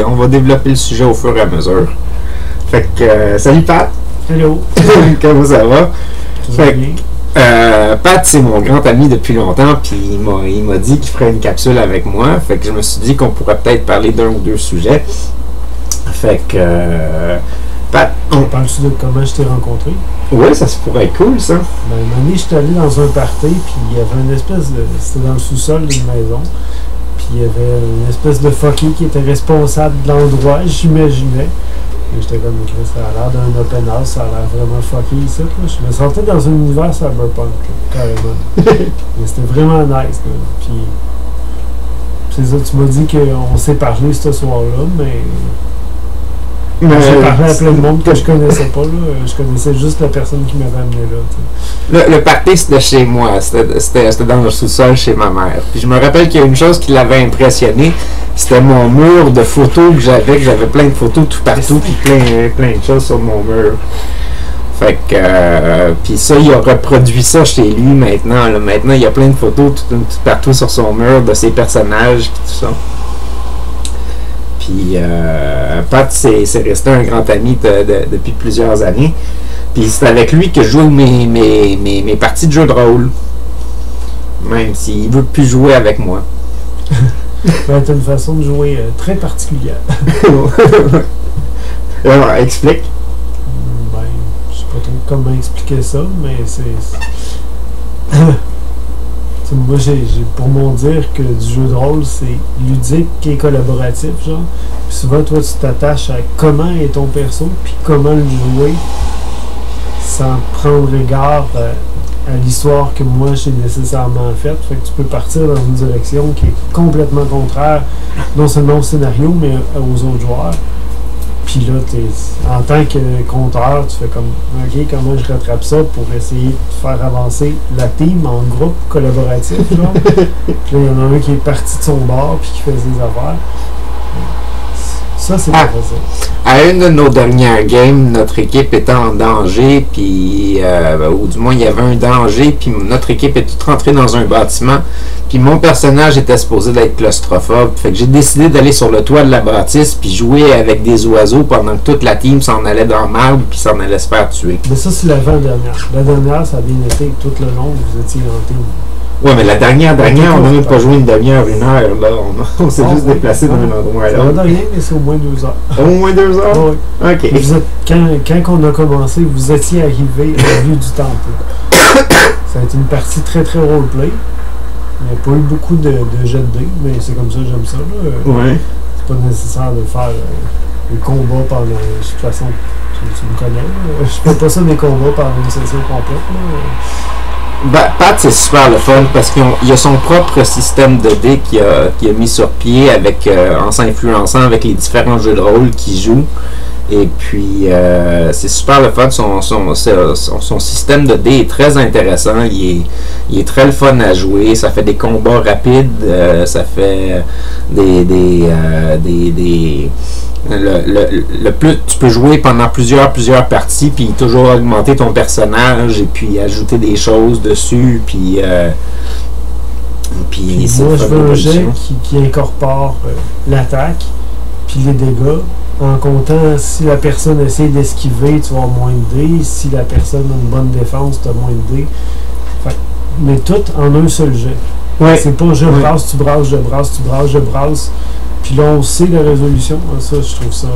on va développer le sujet au fur et à mesure. Fait que, salut Pat! Hello! Comment ça va? Fait bien. Pat, c'est mon grand ami depuis longtemps, puis il m'a dit qu'il ferait une capsule avec moi. Fait que je me suis dit qu'on pourrait peut-être parler d'un ou deux sujets. Fait que, Pat, Parles-tu de comment je t'ai rencontré? Oui, ça se pourrait être cool, ça. Ben, une année, j'étais allé dans un party, puis il y avait une espèce de... C'était dans le sous-sol d'une maison. Puis il y avait une espèce de fucky qui était responsable de l'endroit, j'imaginais. Et j'étais comme, ça a l'air d'un open house, ça a l'air vraiment fucky ici. Je me sentais dans un univers cyberpunk, là, carrément. Mais c'était vraiment nice. Là. Puis, c'est ça, tu m'as dit qu'on s'est parlé ce soir-là, mais j'ai parlé à plein de monde que je connaissais pas. Là. Je connaissais juste la personne qui m'avait amené là. Le party, c'était chez moi. C'était dans le sous-sol chez ma mère. Puis je me rappelle qu'il y a une chose qui l'avait impressionné. C'était mon mur de photos que j'avais plein de photos tout partout, puis plein de choses sur mon mur. Fait que, puis ça, il a reproduit ça chez lui maintenant. Là. Maintenant, il y a plein de photos tout partout sur son mur de ses personnages, puis tout ça. Puis Pat, c'est resté un grand ami depuis plusieurs années. Puis c'est avec lui que je joue mes parties de jeux de rôle. Même s'il ne veut plus jouer avec moi. Ben, t'as une façon de jouer très particulière. Alors, explique. Ben, je sais pas trop comment expliquer ça, mais c'est... Moi, j'ai pour mon dire que du jeu de rôle, c'est ludique et collaboratif, genre. Puis souvent, toi, tu t'attaches à comment est ton perso, puis comment le jouer, sans prendre égard à l'histoire que moi j'ai nécessairement faite. Fait que tu peux partir dans une direction qui est complètement contraire, non seulement au scénario, mais aux autres joueurs. Puis là, en tant que compteur, tu fais comme, OK, comment je rattrape ça pour essayer de faire avancer la team en groupe collaboratif, genre. Puis là, il y en a un qui est parti de son bord puis qui fait ses affaires. Ça, c'est pas facile. À une de nos dernières games, notre équipe était en danger, puis ou du moins il y avait un danger, puis notre équipe est toute rentrée dans un bâtiment, puis mon personnage était supposé d'être claustrophobe, fait que j'ai décidé d'aller sur le toit de la bâtisse, puis jouer avec des oiseaux pendant que toute la team s'en allait dans le marbre, puis s'en allait se faire tuer. Mais ça, c'est l'avant-dernière. La dernière, ça a bien été tout le long, vous étiez en team. Ouais, mais la dernière, on n'a même pas joué une demi-heure, une heure, là. On s'est juste déplacé d'un endroit là. Ça va de rien, mais c'est au moins 2 heures. Au moins 2 heures? Oui. OK. Vous êtes, quand on a commencé, vous étiez arrivé au lieu du temple. Ça a été une partie très, très roleplay. Il n'y a pas eu beaucoup de jets de dés, mais c'est comme ça, j'aime ça. Là. Ouais. C'est pas nécessaire de faire des combats pendant... De toute façon, tu me connais. Là. Je fais pas ça des combats pendant une session complète. Là. Pat, c'est super le fun parce qu'il a son propre système de dés qu'il a mis sur pied avec, en s'influençant avec les différents jeux de rôle qu'il joue. Et puis, c'est super le fun. Son système de dés est très intéressant. Il est très le fun à jouer. Ça fait des combats rapides. Ça fait le plus tu peux jouer pendant plusieurs parties puis toujours augmenter ton personnage et puis ajouter des choses dessus puis moi je veux un jet qui incorpore l'attaque puis les dégâts en comptant si la personne essaie d'esquiver, tu vas avoir moins de dés, si la personne a une bonne défense, tu as moins de dés. Mais tout en un seul jet. Ouais. C'est pas je brasse, tu brasses, je brasse, tu brasses, je brasse. Puis là, on sait la résolution. Ça, je trouve ça...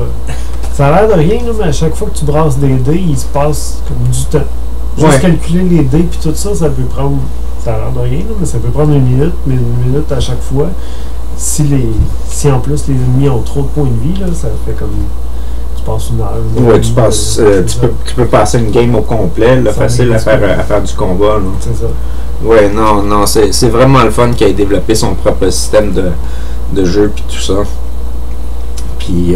Ça a l'air de rien, là, mais à chaque fois que tu brasses des dés, il se passe comme du temps. Juste calculer les dés, puis tout ça, ça peut prendre... Ça a l'air de rien, là, mais ça peut prendre une minute à chaque fois. Si en plus les ennemis ont trop de points de vie, là, ça fait comme... Tu passes une heure. Ouais, tu peux passer une game au complet, là, facile à faire du combat. C'est ça. Ouais, non, c'est vraiment le fun qu'il ait développé son propre système de jeu puis tout ça. Puis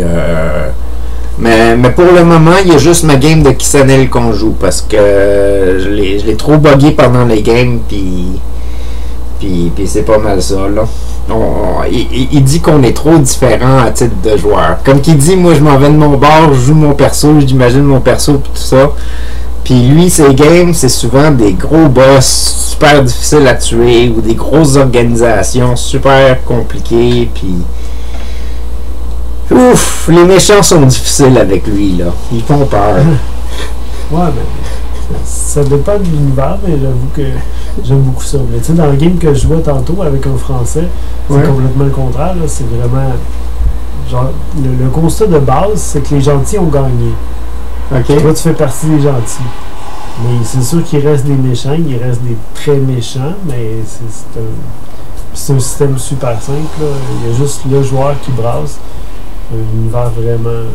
mais pour le moment, il y a juste ma game de Kissanel qu'on joue parce que je l'ai trop buggé pendant les games puis c'est pas mal ça là. Il dit qu'on est trop différents à titre de joueur. Comme qu'il dit, moi je m'en vais de mon bord, je joue mon perso, j'imagine mon perso puis tout ça. Puis lui, ses games, c'est souvent des gros boss super difficiles à tuer ou des grosses organisations super compliquées. Puis Ouf, les méchants sont difficiles avec lui, là. Ils font peur. Ouais, mais ça dépend de l'univers, mais j'avoue que j'aime beaucoup ça. Mais tu sais, dans le game que je jouais tantôt avec un Français, c'est complètement le contraire. Là. C'est vraiment... Genre, le constat de base, c'est que les gentils ont gagné. OK. Toi, tu fais partie des gentils. Mais c'est sûr qu'il reste des méchants, il reste des très méchants, mais c'est un système super simple. Là. Il y a juste le joueur qui brasse. Un univers vraiment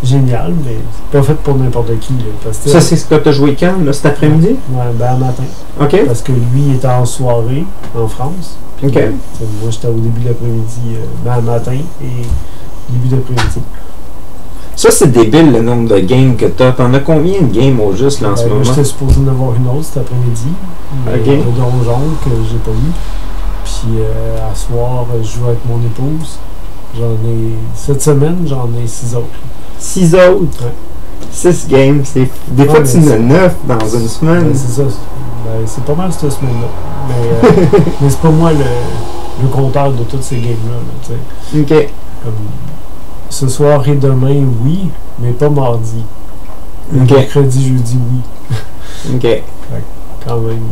génial, mais c'est pas fait pour n'importe qui. Là, parce que, ça, c'est ce que tu as joué quand, là, cet après-midi? Ouais, ben à matin. OK. Parce que lui, il était en soirée en France. Puis, OK. Moi, j'étais au début de l'après-midi, à matin et début d'après-midi. Ça, c'est débile, le nombre de games que tu as. T'en as combien de games au juste, là, en ce moment? J'étais supposé en avoir une autre cet après-midi. OK. Le donjon que j'ai pas eu. Puis, à soir, je joue avec mon épouse. Cette semaine, j'en ai 6 autres. 6 autres? Ouais. 6 games. Des fois, tu en as 9 dans une semaine. Ben, c'est ça. Ben, c'est pas mal cette semaine-là. Mais, mais c'est pas moi le compteur de toutes ces games-là. Là, OK. Comme, ce soir et demain, oui, mais pas mardi. OK. Mercredi, jeudi, oui. OK. Quand même.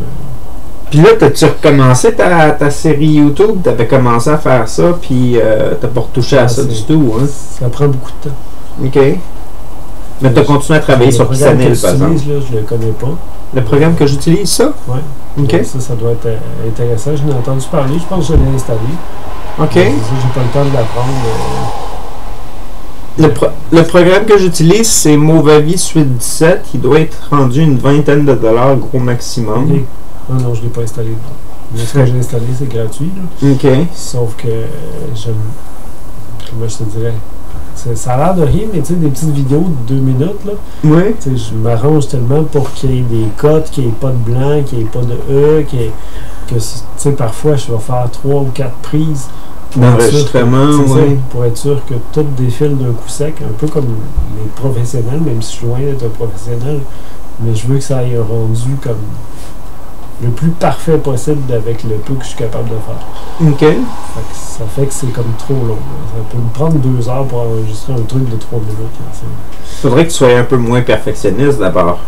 Puis là, t'as-tu recommencé ta série YouTube? T'avais commencé à faire ça, puis t'as pas retouché à ça du tout, hein? Ça prend beaucoup de temps. OK. Mais t'as continué à travailler sur Pixanil, par exemple. Là, je le connais pas. Le programme que j'utilise, ça? Oui. OK. Ça doit être intéressant. Je n'ai entendu parler. Je pense que je l'ai installé. OK. J'ai pas le temps de l'apprendre. Le programme que j'utilise, c'est Movavi Suite 17. Il doit être rendu une vingtaine de dollars, gros maximum. Okay. Ah non, je ne l'ai pas installé. Mais ce que j'ai installé, c'est gratuit. Là. OK. Sauf que j'aime. Comment je te dirais? Ça a l'air de rien, mais tu sais, des petites vidéos de 2 minutes, là. Oui. Tu sais, je m'arrange tellement pour qu'il y ait des cotes, qu'il n'y ait pas de blanc, qu'il n'y ait pas de E, que tu sais, parfois, je vais faire 3 ou 4 prises. D'enregistrement, oui. Pour être sûr que tout défile d'un coup sec, un peu comme les professionnels, même si je suis loin d'être un professionnel, mais je veux que ça aille rendu comme le plus parfait possible avec le peu que je suis capable de faire. OK. Ça fait que c'est comme trop long. Ça peut me prendre 2 heures pour enregistrer un truc de 3 minutes. Faudrait que tu sois un peu moins perfectionniste d'abord.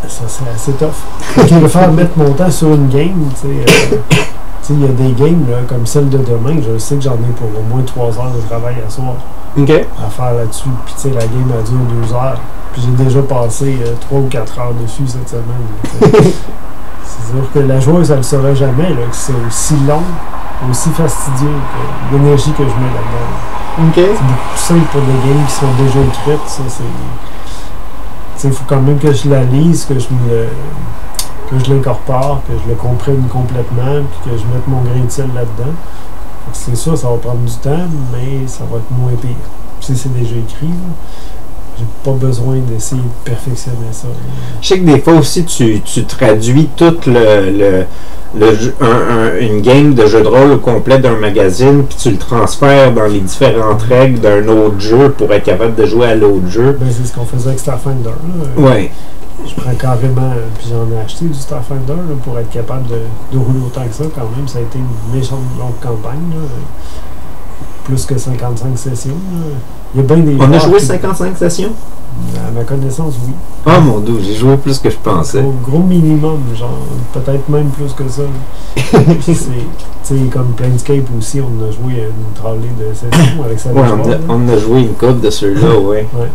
Ça, c'est assez tough. Je préfère mettre mon temps sur une game, tu sais, il y a des games là, comme celle de demain, je sais que j'en ai pour au moins 3 heures de travail à soir OK. à faire là-dessus. Puis tu sais, la game a duré 2 heures. Puis j'ai déjà passé 3 ou 4 heures dessus cette semaine. C'est sûr que la joueuse, elle ne le saura jamais, là, que c'est aussi long, aussi fastidieux que l'énergie que je mets là-dedans. OK. C'est beaucoup plus simple pour des games qui sont déjà écrites. Ça, c'est... Il faut quand même que je la lise, que je l'incorpore, que je le comprenne complètement, puis que je mette mon grain de sel là-dedans. C'est sûr, ça va prendre du temps, mais ça va être moins pire. Puis c'est déjà écrit, là. J'ai pas besoin d'essayer de perfectionner ça. Je sais que des fois aussi, tu traduis toute une game de jeu de rôle au complet d'un magazine, puis tu le transfères dans les différentes règles d'un autre jeu pour être capable de jouer à l'autre jeu. Ben, c'est ce qu'on faisait avec Starfinder. Oui. Je prends carrément, puis j'en ai acheté du Starfinder là, pour être capable de rouler autant que ça quand même. Ça a été une méchante longue campagne. Là. Plus que 55 sessions. Là. Il y a bien des On a joué 55 sessions? À ma connaissance, oui. Ah mon Dieu, j'ai joué plus que je pensais. Gros minimum, genre, peut-être même plus que ça. C'est comme Planescape aussi, on a joué une trolley de sessions avec ça. Ouais, on a joué une couple de ceux-là, oui. Ouais.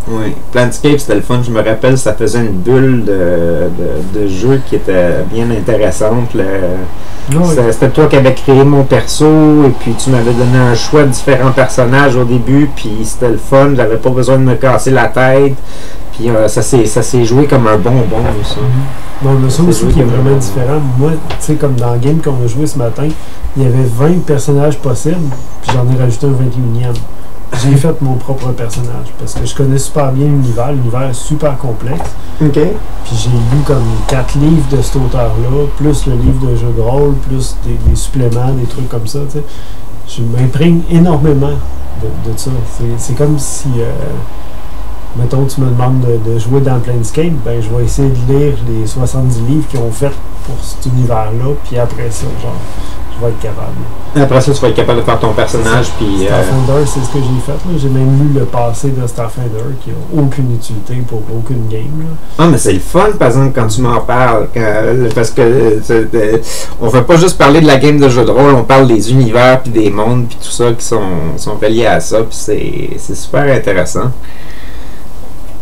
Oui. Planescape, c'était le fun. Je me rappelle, ça faisait une bulle de jeu qui était bien intéressante. C'était toi qui avais créé mon perso, et puis tu m'avais donné un choix de différents personnages au début, puis c'était le fun. J'avais pas besoin de me casser la tête. Puis ça s'est joué comme un bonbon, ça. Bon, on a ça aussi qui est vraiment différent. Moi, tu sais, comme dans le game qu'on a joué ce matin, il y avait 20 personnages possibles, puis j'en ai rajouté un 21e. J'ai fait mon propre personnage parce que je connais super bien l'univers. L'univers est super complexe. OK. Puis j'ai lu comme 4 livres de cet auteur-là, plus le livre de jeu de rôle, plus des suppléments, des trucs comme ça. T'sais. Je m'imprègne énormément de ça. C'est comme si, mettons, tu me demandes de jouer dans Planescape, ben je vais essayer de lire les 70 livres qu'ils ont fait pour cet univers-là, puis après ça, genre, je va être capable. Après ça, tu vas être capable de faire ton personnage. Puis, Starfinder, c'est ce que j'ai fait. Là. J'ai même lu le passé de Starfinder qui n'a aucune utilité pour aucune game. Là. Ah, mais c'est le fun, par exemple, quand tu m'en parles. Parce que on ne veut pas juste parler de la game de jeu de rôle, on parle des univers, puis des mondes, puis tout ça qui sont reliés à ça. Puis c'est super intéressant.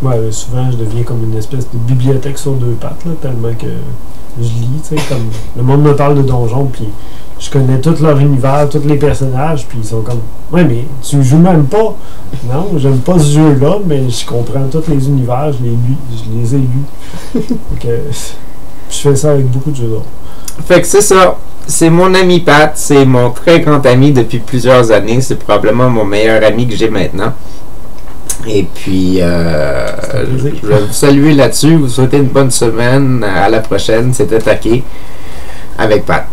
Ouais, souvent, je deviens comme une espèce de bibliothèque sur deux pattes, là, tellement que je lis, tu sais, comme le monde me parle de donjons, puis je connais tout leur univers, tous les personnages, puis ils sont comme, ouais, mais tu joues même pas. Non, j'aime pas ce jeu-là, mais je comprends tous les univers, je les ai lus. Donc, je fais ça avec beaucoup de jeux d'or. Fait que c'est ça. C'est mon ami Pat, c'est mon très grand ami depuis plusieurs années, c'est probablement mon meilleur ami que j'ai maintenant. Et puis, je vais vous saluer là-dessus, vous souhaiter une bonne semaine, à la prochaine, c'était Taqué avec Pat.